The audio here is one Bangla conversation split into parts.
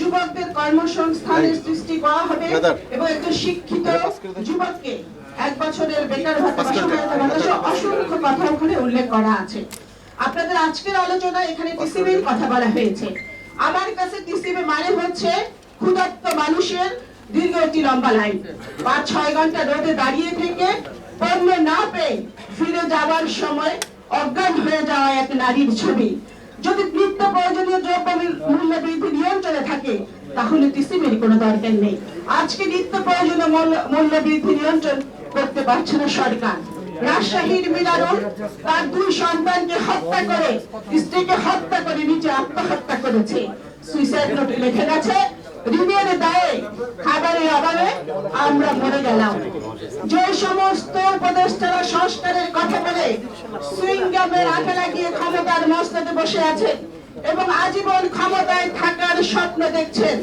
যুবকদের কর্মসংস্থানের সৃষ্টি করা হবে এবং একজন শিক্ষিত যুবককে 1 বছরের বেকার ভাতা বা সহায়তা ভাতা সহ অসংখ্য কথা ওখানে উল্লেখ করা আছে। আপনাদের আজকের আলোচনায় এখানে টিসিবির কথা বলা হয়েছে। আমার কাছে টিসিবি মানে হচ্ছে ক্ষুধার্ত মানুষের দীর্ঘ একটি লম্বা লাইন, 5-6 ঘন্টা রোদে দাঁড়িয়ে থেকে পণ্য না পেয়ে ফিরে যাওয়ার সময় অজ্ঞান হয়ে যাওয়া এক নারীর ছবি। যদি নিত্য প্রয়োজনীয় দ্রব্য মূল্য বৃদ্ধি নিয়ন্ত্রণে থাকে তাহলে টিসিবির কোনো দরকার নেই। আজকে নিত্য প্রয়োজনীয় মূল্য বৃদ্ধি নিয়ন্ত্রণ করতে পারছে না সরকার। রাজশাহীর মিনারুল তার 2 সন্তানকে হত্যা করে, স্ত্রীকে হত্যা করে নিজে আত্মহত্যা করেছে। সুইসাইড নোটে লিখে গেছে, ঋণের দায়ে খাবারের অভাবে আমরা মরে গেলাম। যে সমস্ত উপদেষ্টারা সংস্কারের কথা বলে সুইংগামের আঠা লাগিয়ে ক্ষমতার মস্তকে বসে আছে এবং আজীবন ক্ষমতায় থাকার স্বপ্ন দেখছেন,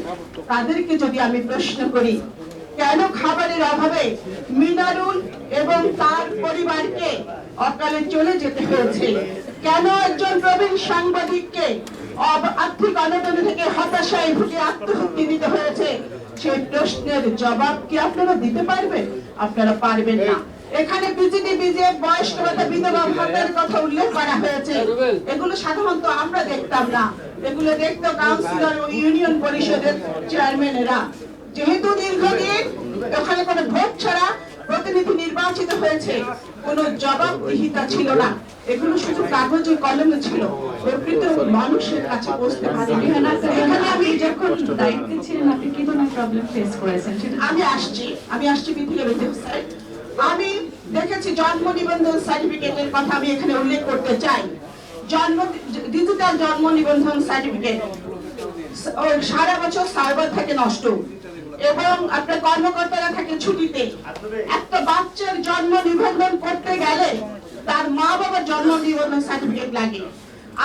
তাদেরকে যদি আমি প্রশ্ন করি, কেন খাবারের অভাবে মিনারুল এবং তার পরিবারকে অকালে চলে যেতে হয়েছে? কেন একজন প্রবীণ সাংবাদিককে আর্থিক অনটন থেকে হতাশায় ভুগে আত্মহত্যা দিতে হয়েছে? সেই প্রশ্নের জবাব কি আপনারা দিতে পারবেন? আপনারা পারবেন না। এখানে বিজেপি বয়স্ক ভাতা, বিধবা ভাতার কথা উল্লেখ করা হয়েছে। এগুলো সাধারণত আমরা দেখতাম না, এগুলো দেখতো কাউন্সিলর ও ইউনিয়ন পরিষদের চেয়ারম্যানেরা। যেহেতু দীর্ঘদিন ওখানে কোনো ভোট ছাড়া প্রতিনিধি নির্বাচিত হয়েছে, কোনো জবাবদিহিতা ছিল না, এগুলো শুধু কাগজে কলমে ছিল, প্রকৃত মানুষের কাছে পৌঁছতে পারেনি। এখানে আমি যখন দায়িত্বে ছিলেন আপনি কি ধরনের প্রবলেম ফেস করেছেন? আমি আসছি বিথিকা হোসেন। আমি দেখেছি জন্ম নিবন্ধন সার্টিফিকেটের কথা আমি এখানে উল্লেখ করতে চাই। ডিজিটাল জন্ম নিবন্ধন সার্টিফিকেট সারা বছর সার্ভার থাকে নষ্ট এবং আপনার কর্মকর্তারা থাকে ছুটিতে। একটা বাচ্চার জন্ম নিবন্ধন করতে গেলে তার মা বাবার জন্ম নিবন্ধন সার্টিফিকেট লাগে,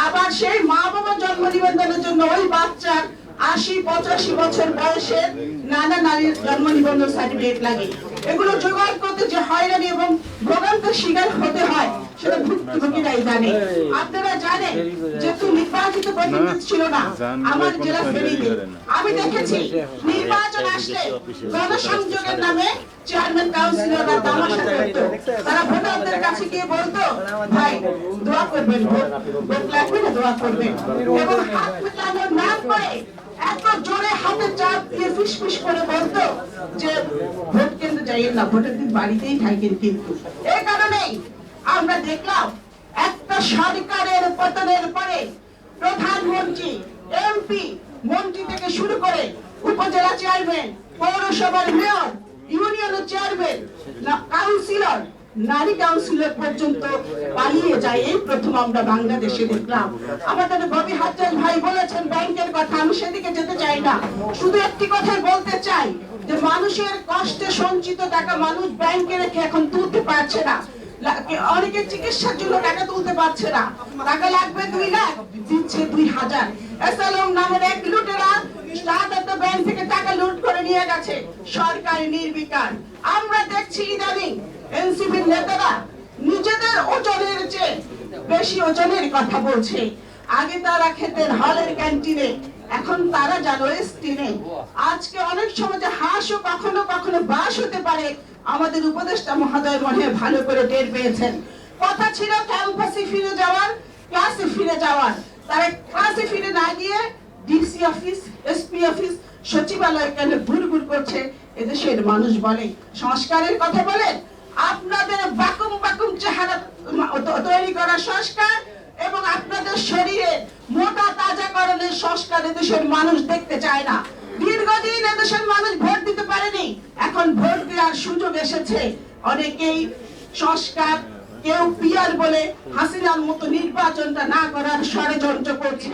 আবার সেই মা বাবার জন্ম নিবন্ধনের জন্য ওই বাচ্চার 80-85 বছর বয়সের নানা নারীর জন্ম নিবন্ধন সার্টিফিকেট লাগে। এগুলো জোগাড় করতে যে হয়রানি এবং ভোগান্তির শিকার হতে হয় সেটা ভুক্তভোগীরাই জানে। আপনারা জানেন, যেহেতু নির্বাচিত প্রতিনিধি ছিল না আমার জেলা ফেনীতে, আমি দেখেছি নির্বাচন আসলে গণসংযোগের নামে চেয়ারম্যান কাউন্সিলররা তামাশা করতো। তারা ভোটারদের কাছে গিয়ে বলতো, ভাই দোয়া করবেন, ভোট লাগবে না, দোয়া করবেন, এবং হাত মেলানোর নাম করে এত জোরে হাতে চাপ দিয়ে ফিসফিস করে বলতো যে ভোট কেন্দ্রে যাইয়েন না, ভোটের দিন বাড়িতেই থাকেন। কিন্তু এই কারণেই আমরা দেখলাম একটা সরকারের পতনের পরে প্রধানমন্ত্রী, এমপি, মন্ত্রী থেকে শুরু করে উপজেলা চেয়ারম্যান, পৌরসভার মেয়র, ইউনিয়নের চেয়ারম্যান, কাউন্সিলর, নারী কাউন্সিলর পর্যন্ত পালিয়ে যায়। এই প্রথম আমরা বাংলাদেশে দেখলাম। আমাদের ববি হাজার ভাই বলেছেন ব্যাংকের কথা, আমি সেদিকে যেতে চাই না, শুধু একটি কথাই বলতে চাই যে মানুষের কষ্টে সঞ্চিত টাকা মানুষ ব্যাংকে রেখে এখন তুলতে পারছে না। অনেকে চিকিৎসার জন্য টাকা তুলতে পারছে না, টাকা লাগবে 2 লাখ, দিচ্ছে 2000। এসালম নামের এক লুটেরা ব্যাংক থেকে টাকা লুট করে নিয়ে গেছে, সরকার নির্বিকার। আমরা দেখছি ইদানিং এনসিপির নেতারা নিজেদের ওজনের চেয়ে বেশি ওজনের কথা বলছে। আগে তারা খেতেন হলের ক্যান্টিনে, এখন তারা জানো স্টিনে। আজকে অনেক সময় যে হাঁসও কখনো কখনো বাস হতে পারে, আমাদের উপদেষ্টা মহোদয় মনে ভালো করে টের পেয়েছেন। কথা ছিল ক্যাম্পাসে ফিরে যাওয়ার, ক্লাসে ফিরে যাওয়ার, তারা ক্লাসে ফিরে না গিয়ে ডিসি অফিস, এসপি অফিস, সচিবালয় কেন ঘুরঘুর করছে। এদেশের মানুষ বলে সংস্কারের কথা বলেন, আপনাদের বাকুম বাকুম চেহারা তৈরি করা সংস্কার এবং আপনাদের শরীরে মোটা তাজাকরণের সংস্কার এদেশের মানুষ দেখতে চায় না। দীর্ঘদিন এদেশের মানুষ ভোট দিতে পারেনি, এখন ভোট দেওয়ার সুযোগ এসেছে। অনেকেই সংস্কার, কেউ পিয়ার বলে হাসিনার মতো নির্বাচনটা না করার ষড়যন্ত্র করছে।